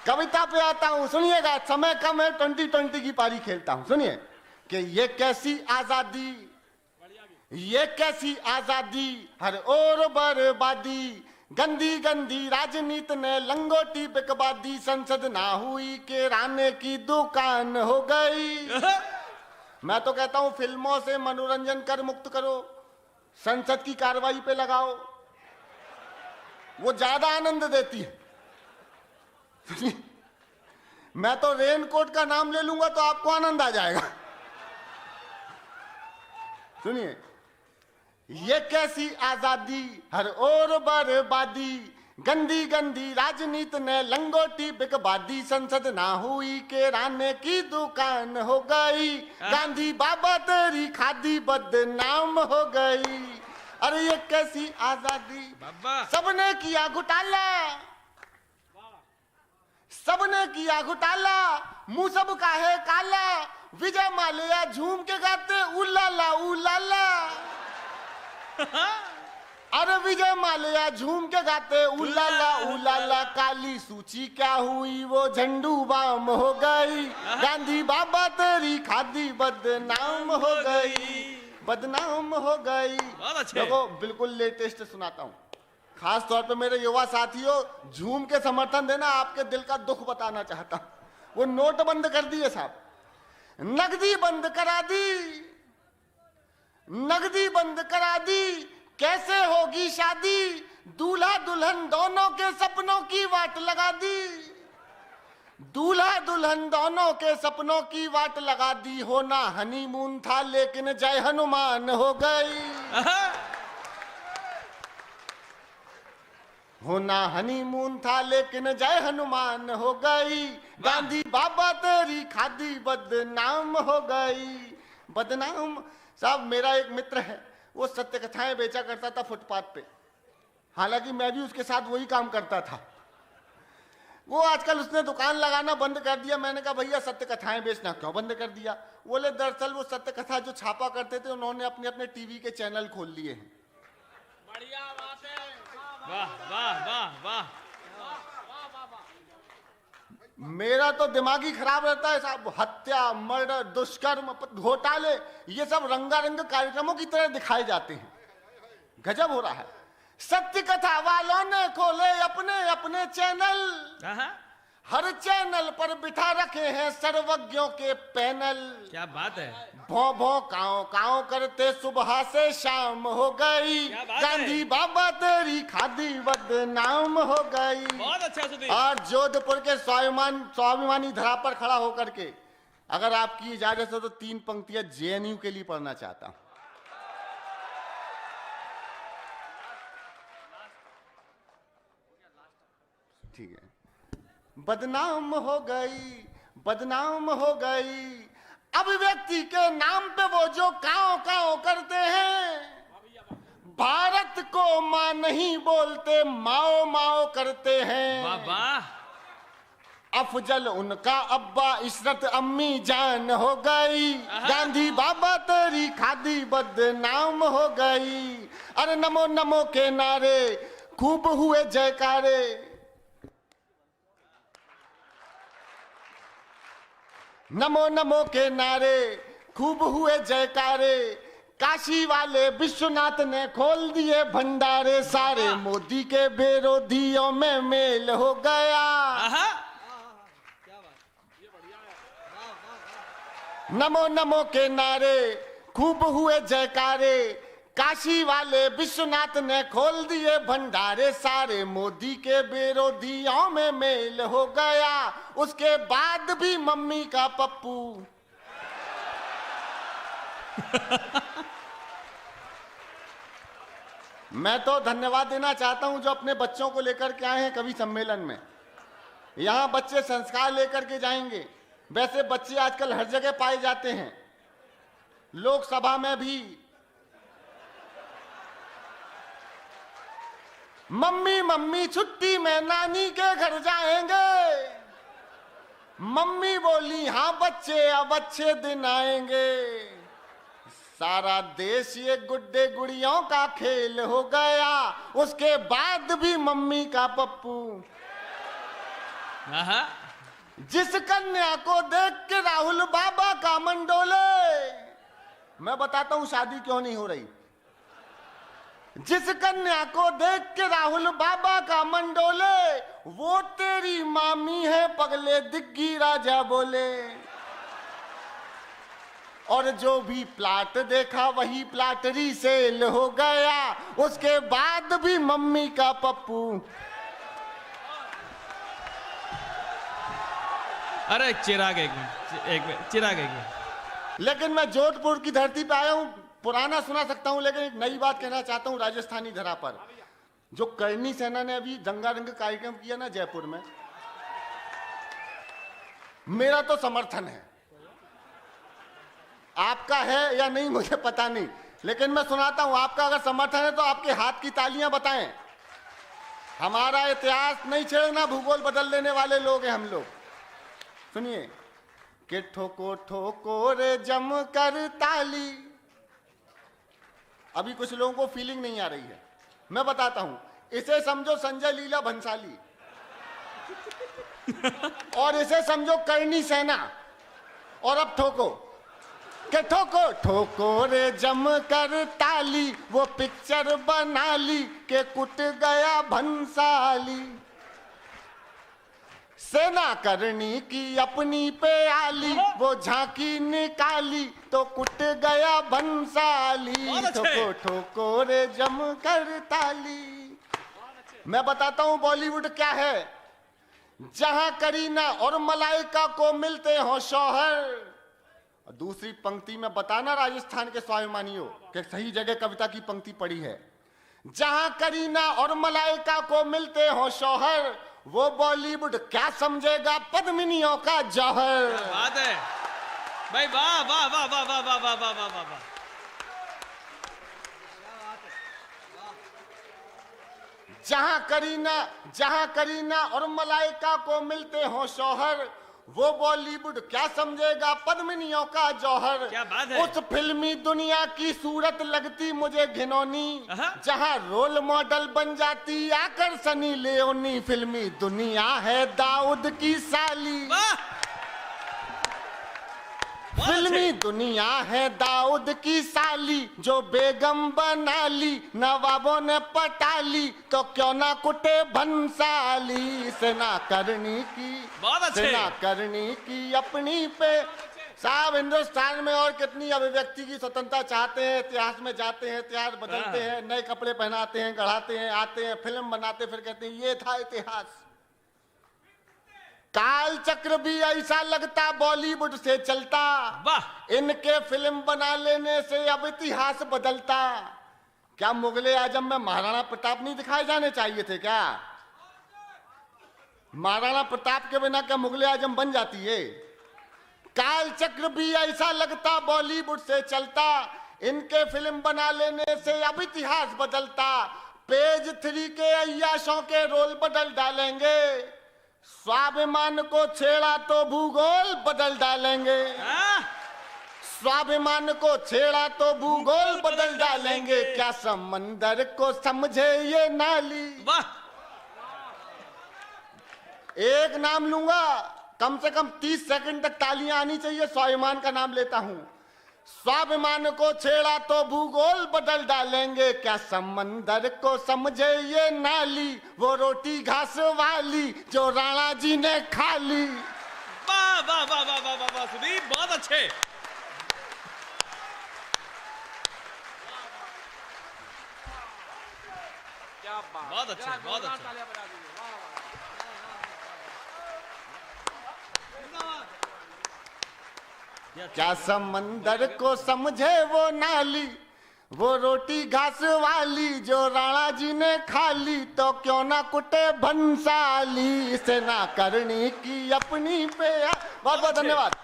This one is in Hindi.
कविता पे आता हूं, सुनिएगा। समय कम है, 2020 की पारी खेलता हूं, सुनिए कि ये कैसी आजादी, ये कैसी आजादी, हर ओर बर्बादी, गंदी गंदी राजनीति ने लंगोटी बिकवा दी, संसद ना हुई किराने की दुकान हो गई। मैं तो कहता हूं फिल्मों से मनोरंजन कर मुक्त करो, संसद की कार्रवाई पे लगाओ, वो ज्यादा आनंद देती है। मैं तो रेनकोट का नाम ले लूंगा तो आपको आनंद आ जाएगा। सुनिए, ये कैसी आजादी, हर ओर बर्बादी, गंदी गंदी राजनीति ने लंगोटी बिकवा दी, संसद ना हुई किराने की दुकान हो गई, गांधी बाबा तेरी खादी बदनाम हो गई। अरे ये कैसी आजादी, सबने किया घोटाला, सबने किया घोटाला, मुंह सब का है काला, विजय माल्या झूम के गाते उलाला उलाला। अरे विजय माल्या झूम के गाते उलाला उलाला, काली सूची क्या हुई वो झंडू बाम हो गई, गांधी बाबा तेरी खादी बदनाम हो गई, बदनाम हो गई। देखो बिल्कुल लेटेस्ट सुनाता हूं, खास तौर पे मेरे युवा साथियों, झूम के समर्थन देना, आपके दिल का दुख बताना चाहता हूं। वो नोट बंद कर दिए साहब, नगदी बंद करा दी, नगदी बंद करा दी, कैसे होगी शादी, दूल्हा दुल्हन दोनों के सपनों की वाट लगा दी, दूल्हा दुल्हन दोनों के सपनों की वाट लगा दी, होना हनीमून था लेकिन जय हनुमान हो गई, होना हनीमून था लेकिन जय हनुमान हो गई, गांधी बाबा तेरी खादी बदनाम हो गई, बदनाम। साहब मेरा एक मित्र है, वो सत्य कथाएं बेचा करता था फुटपाथ पे, हालांकि मैं भी उसके साथ वही काम करता था। वो आजकल उसने दुकान लगाना बंद कर दिया। मैंने कहा भैया सत्य कथाएं बेचना क्यों बंद कर दिया? बोले दरअसल वो सत्य कथा जो छापा करते थे उन्होंने अपने अपने टीवी के चैनल खोल लिए हैं। बढ़िया बात है, वाह वाह वाह वाह। मेरा तो दिमाग ही खराब रहता है साहब, हत्या, मर्डर, दुष्कर्म, घोटाले, ये सब रंगारंग कार्यक्रमों की तरह दिखाए जाते हैं। गजब हो रहा है। सत्य कथा वालों ने खोले अपने अपने चैनल, हर चैनल पर बिठा रखे हैं सर्वज्ञों के पैनल। क्या बात है। भौ भौ काओ काओ करते सुबह से शाम हो गई, गांधी बाबा तेरी खादी बदनाम हो गई। बहुत अच्छा सुधीर। और जोधपुर के स्वाभिमानी धरा पर खड़ा होकर के अगर आपकी इजाजत हो तो 3 पंक्तियां जेएनयू के लिए पढ़ना चाहता हूं। ठीक है। बदनाम हो गई, बदनाम हो गई, अब व्यक्ति के नाम पे वो जो काओ काओ करते हैं, भारत को मां नहीं बोलते माओ माओ करते हैं। वाह। अफजल उनका अब्बा, इशरत अम्मी जान हो गई, गांधी बाबा तेरी खादी बदनाम हो गई। अरे नमो नमो के नारे खूब हुए जयकारे, नमो नमो के नारे खूब हुए जयकारे, काशी वाले विश्वनाथ ने खोल दिए भंडारे, सारे मोदी के विरोधियों में मेल हो गया। नमो नमो के नारे खूब हुए जयकारे, काशी वाले विश्वनाथ ने खोल दिए भंडारे, सारे मोदी के विरोधियों में मेल हो गया। उसके बाद भी मम्मी का पप्पू मैं तो धन्यवाद देना चाहता हूं जो अपने बच्चों को लेकर के आए हैं कवि सम्मेलन में। यहां बच्चे संस्कार लेकर के जाएंगे। वैसे बच्चे आजकल हर जगह पाए जाते हैं, लोकसभा में भी। मम्मी मम्मी छुट्टी में नानी के घर जाएंगे, मम्मी बोली हाँ बच्चे अब अच्छे दिन आएंगे। सारा देश ये गुड्डे गुड़ियों का खेल हो गया, उसके बाद भी मम्मी का पप्पू। हाँ। जिस कन्या को देख के राहुल बाबा का मन डोले, मैं बताता हूं शादी क्यों नहीं हो रही। जिस कन्या को देख के राहुल बाबा का मन डोले, वो तेरी मामी है पगले दिग्गी राजा बोले। और जो भी प्लाट देखा वही प्लाटरी सेल हो गया, उसके बाद भी मम्मी का पप्पू। अरे चिराग एक मिनट चिराग एक मिनट। लेकिन मैं जोधपुर की धरती पे आया हूं, पुराना सुना सकता हूं, लेकिन एक नई बात कहना चाहता हूं राजस्थानी धरा पर। जो करनी सेना ने अभी रंगारंग कार्यक्रम किया ना जयपुर में, मेरा तो समर्थन है। आपका है या नहीं मुझे पता नहीं, लेकिन मैं सुनाता हूं। आपका अगर समर्थन है तो आपके हाथ की तालियां बताएं। हमारा इतिहास नहीं छेड़ना, भूगोल बदल देने वाले लोग हैं हम लोग। सुनिए कि ठोको ठोको रे जम कर ताली। अभी कुछ लोगों को फीलिंग नहीं आ रही है, मैं बताता हूं। इसे समझो संजय लीला भंसाली और इसे समझो करनी सेना। और अब ठोको के ठोको ठोको रे जम कर ताली, वो पिक्चर बना ली के कुट गया भंसाली। सेना करनी की अपनी पे आली, वो झांकी निकाली तो कुट गया भंसाली। ठोको ठोको रे जम कर ताली। मैं बताता हूं बॉलीवुड क्या है। जहां करीना और मलाइका को मिलते हो शौहर। दूसरी पंक्ति में बताना राजस्थान के स्वाभिमानियों कि सही जगह कविता की पंक्ति पड़ी है। जहां करीना और मलाइका को मिलते हो शौहर, वो बॉलीवुड क्या समझेगा पद्मिनियों का जौहर। क्या बात है भाई, वाह वाह वाह वाह वाह वाह वाह वाह वाह वाह वाह। जहां करीना और मलाइका को मिलते हो शौहर, वो बॉलीवुड क्या समझेगा पद्मिनियों का जौहर। क्या बात है। उस फिल्मी दुनिया की सूरत लगती मुझे घिनौनी, जहां रोल मॉडल बन जाती आकर सनी लियोनी। फिल्मी दुनिया है दाऊद की साली। फिल्मी दुनिया है दाऊद की साली, जो बेगम बना ली नवाबों ने पटा ली, तो क्यों ना कुटे भंसाली। सेना करनी की सेना करनी की अपनी पे। साहब हिंदुस्तान में और कितनी अभिव्यक्ति की स्वतंत्रता चाहते हैं। इतिहास में जाते हैं, इतिहास बदलते हैं, नए कपड़े पहनाते हैं, गढ़ाते हैं, आते हैं, फिल्म बनाते, फिर कहते हैं ये था इतिहास। काल चक्र भी ऐसा लगता बॉलीवुड से चलता, इनके फिल्म बना लेने से अब इतिहास बदलता। क्या मुगले आजम में महाराणा प्रताप नहीं दिखाए जाने चाहिए थे क्या? महाराणा प्रताप के बिना क्या मुगले आजम बन जाती है? काल चक्र भी ऐसा लगता बॉलीवुड से चलता, इनके फिल्म बना लेने से अब इतिहास बदलता। पेज 3 के अय्याशों के रोल बदल डालेंगे, स्वाभिमान को छेड़ा तो भूगोल बदल डालेंगे। स्वाभिमान को छेड़ा तो भूगोल बदल डालेंगे। क्या समंदर को समझे ये नाली। एक नाम लूंगा, कम से कम 30 सेकंड तक तालियां आनी चाहिए। स्वाभिमान का नाम लेता हूं। स्वाभिमान को छेड़ा तो भूगोल बदल डालेंगे। क्या समंदर को समझे ये नाली, वो रोटी घास वाली जो राणा जी ने खा ली। वाह वाह वाह वाह वाह वाह वाह सुदीप, बहुत अच्छे। बहुत अच्छे, बहुत अच्छे। क्या समंदर को समझे वो नाली, वो रोटी घास वाली जो राणा जी ने खा ली, तो क्यों ना कुटे भंसाली। सेना करनी की अपनी पे। बहुत बहुत धन्यवाद।